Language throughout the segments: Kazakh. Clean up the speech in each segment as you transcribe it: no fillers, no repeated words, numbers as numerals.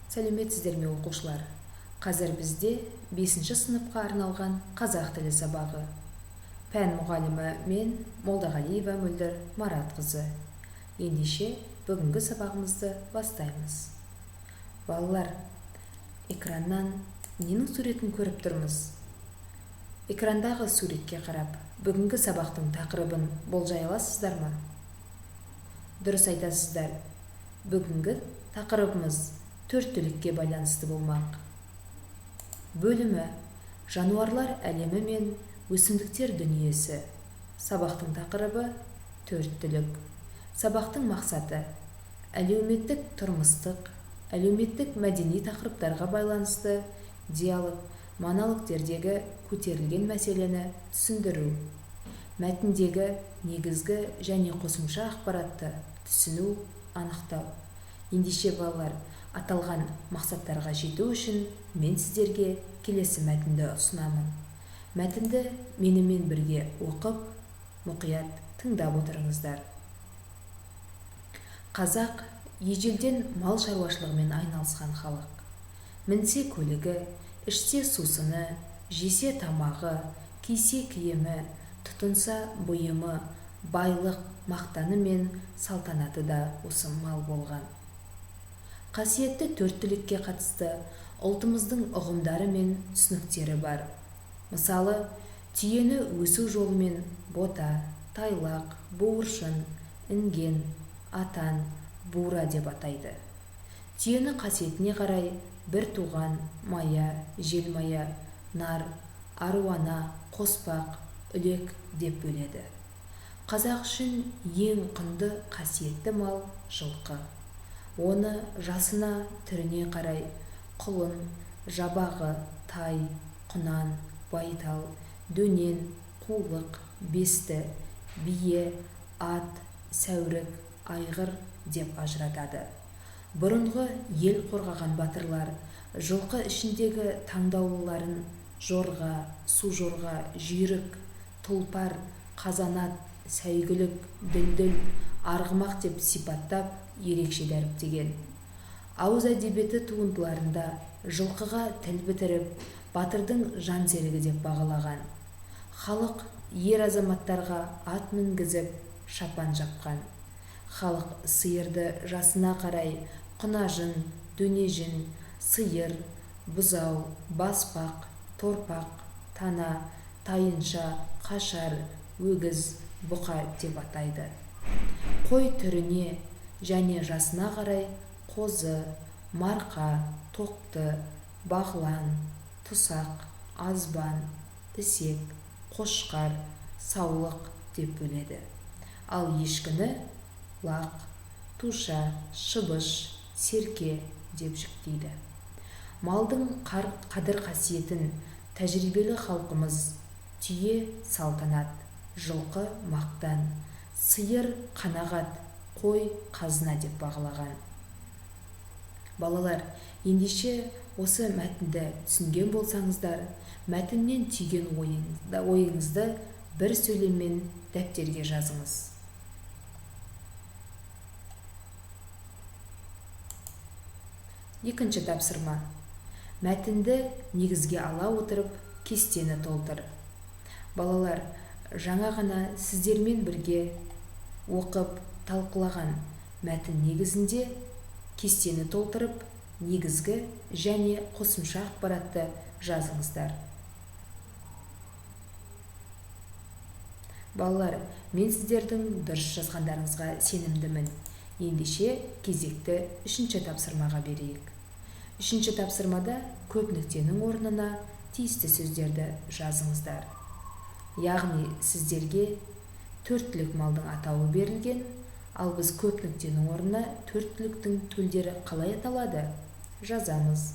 Сәлеметсіздер ме оқушылар? Қазір бізде 5-ші сыныпқа арналған қазақ тілі сабағы. Пән мұғалімі мен Молдағалиева Мөлдір Маратқызы. Ендеше бүгінгі сабағымызды бастаймыз. Балалар, экраннан ненің суретін көріп тұрмыз? Экрандағы суретке қарап, бүгінгі сабақтың тақырыбын болжай аласыздар ма? Дұрыс айтасыздар. Бүгінгі тақырыбымыз төрттілікке байланысты болмақ. Бөлімі жануарлар әлемі мен өсімдіктер дүниесі. Сабақтың тақырыбы төрттілік. Сабақтың мақсаты әлеуметтік тұрмыстық, әлеуметтік мәдени тақырыптарға байланысты диалог, монологтердегі көтерілген мәселені түсіндіру. Мәтіндегі негізгі және қосымша ақпаратты түсіну, анықтау. Ендеше балалар, аталған мақсаттарға жету үшін мен сіздерге келесі мәтінді ұсынамын. Мәтінді менімен бірге оқып, мұқият тыңдап отырыңыздар. Қазақ ежелден мал шаруашылығымен айналысқан халық. Мінсе көлігі, ішсе сусыны, жесе тамағы, кисе киімі, тұтынса бұйымы, байлық, мақтаны мен салтанаты да осы мал болған. Қасиетті төрттілікке қатысты ұлтымыздың ұғымдары мен түсініктері бар. Мысалы, түйені өсу жолымен бота, тайлақ, буыршын, інген, атан, бура деп атайды. Түйені қасиетіне қарай бір туған, мая, желмая, нар, аруана, қоспақ, үлек деп бөледі. Қазақ үшін ең құнды қасиетті мал жылқы. Оны жасына, түріне қарай құлын, жабағы, тай, құнан, байтал, дөнен, қулық, бесті, бие, ат, сәурік, айғыр деп ажыратады. Бұрынғы ел қорғаған батырлар жылқы ішіндегі таңдаулыларын жорға, сужорға, жүйрік, тұлпар, қазанат, сәйгүлік, дүлдүл, арғымақ деп сипаттап ерекше дәріптеген. Ауыз әдебиеті туындыларында жылқыға тіл бітіріп, батырдың жан серігі деп бағалаған. Халық ер азаматтарға ат мінгізіп, шапан жапқан. Халық сиырды жасына қарай құнажын, дөнежін, сиыр, бұзау, баспақ, торпақ, тана, тайынша, қашар, өгіз, бұқа деп атайды. Қой түріне және жасына қарай қозы, марқа, тоқты, бағлан, тұсақ, азбан, ісек, қошқар, саулық деп бөледі. Ал ешкіні лақ, туша, шыбыш, серке деп жіктейді. Малдың қадір қасиетін тәжірибелі халқымыз түйе салтанат, жылқы мақтан, сиыр қанағат, қой қазына деп бағалаған. Балалар, ендеше осы мәтінді түсінген болсаңыздар, мәтіннен түйген ойыңызды бір сөйлеммен дәптерге жазыңыз. Екінші тапсырма. Мәтінді негізге ала отырып, кестені толтыр. Балалар, жаңа ғана сіздермен бірге оқып, талқылаған мәтін негізінде кестені толтырып, негізгі және қосымша ақпаратты жазыңыздар. Балалар, мен сіздердің дұрыс жазғандарыңызға сенімдімін. Ендеше кезекті үшінші тапсырмаға берейік. Үшінші тапсырмада көп нүктенің орнына тиісті сөздерді жазыңыздар. Яғни сіздерге төрттілік малдың атауы берілген, ал біз көп нүктенің орнына төрттіліктің төлдері қалай аталады? Жазамыз.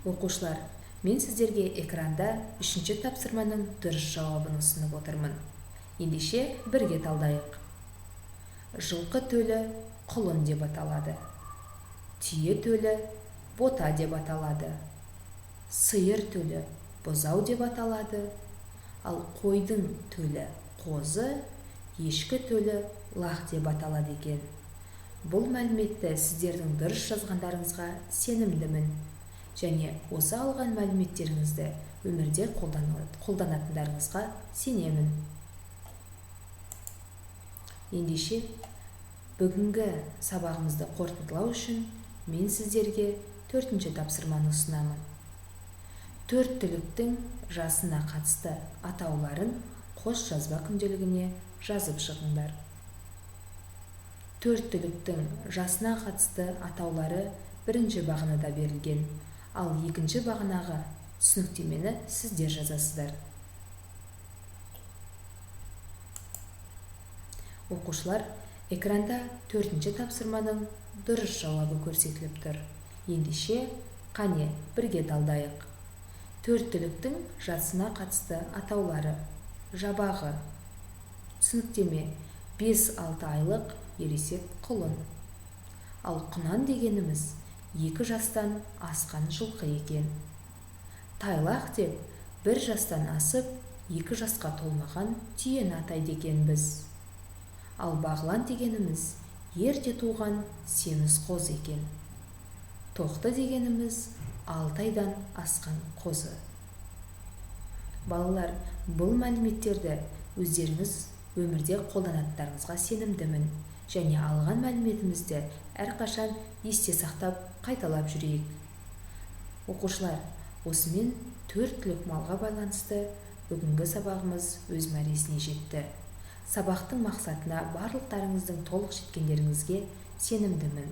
Оқушылар, мен сіздерге экранда үшінші тапсырманың дұрыс жауабын ұсынып отырмын. Ендеше бірге талдайық. Жылқы төлі құлын деп аталады. Түйе төлі бота деп аталады. Сиыр төлі бұзау деп аталады. Ал қойдың төлі қозы, ешкі төлі лақ деп аталады екен. Бұл мәліметті сіздердің дұрыс жазғандарыңызға сенімдімін, және осы алған мәліметтеріңізді өмірде қолданатындарыңызға сенемін. Ендеше, бүгінгі сабағымызды қорытындылау үшін мен сіздерге 4-ші тапсырманы ұсынамын. 4 түліктің жасына қатысты атауларын қос жазба күнделігіне жазып шығыңдар. 4 түліктің жасына қатысты атаулары бірінші бағанада берілген, ал екінші бағанаға түсініктемені сіздер жазасыздар. Оқушылар, экранда 4-ші тапсырманың дұрыс жауабы көрсетіліп тұр. Ендеше, қане бірге талдайық. 4 түліктің жасына қатысты атаулары: жабағы, түсініктеме: 5-6 айлық ересек құлын. Ал құнан дегеніміз 2 жастан асқан жылқы екен. Тайлақ деп 1 жастан асып 2 жасқа толмаған түйені атайды екенбіз. Ал бағлан дегеніміз ерте туған семіз қозы екен. Тоқты дегеніміз 6 айдан асқан қозы. Балалар, бұл мәліметтерді өздеріңіз өмірде қолданатындарыңызға сенімдімін, және алған мәліметімізді әрқашан есте сақтап қайталап жүрейік. Оқушылар, осымен 4 түлік малға байланысты бүгінгі сабағымыз өз мәресіне жетті. Сабақтың мақсатына барлықтарыңыздың толық жеткендеріңізге сенімдімін.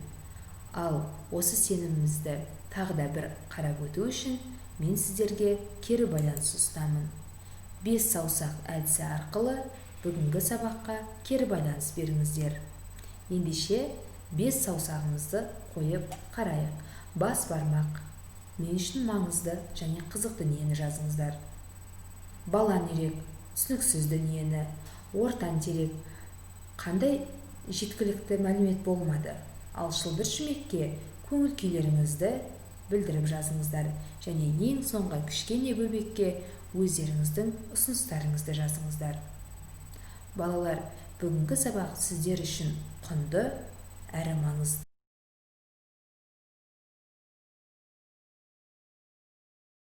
Ал осы сенімімізді тағы да бір қарап өту үшін мен сіздерге кері байланыс ұсынамын. 5 саусақ әдісі арқылы бүгінгі сабаққа кері байланыс беріңіздер. Ендеше 5 саусағымызды қойып қарайық. Бас бармақ. Мен үшін маңызды және қызық дүниені жазыңыздар. Балан үйрек, түсініксіз дүниені. Ортан терек, қандай жеткілікті мәлімет болмады. Ал шылбыр шүмекке көңіл күйлеріңізді білдіріп жазыңыздар, және ең соңғы кішкене бөбекке өздеріңіздің ұсыныстарыңызды жазыңыздар. Балалар, бүгінгі сабақ сіздер үшін құнды әрі маңызды.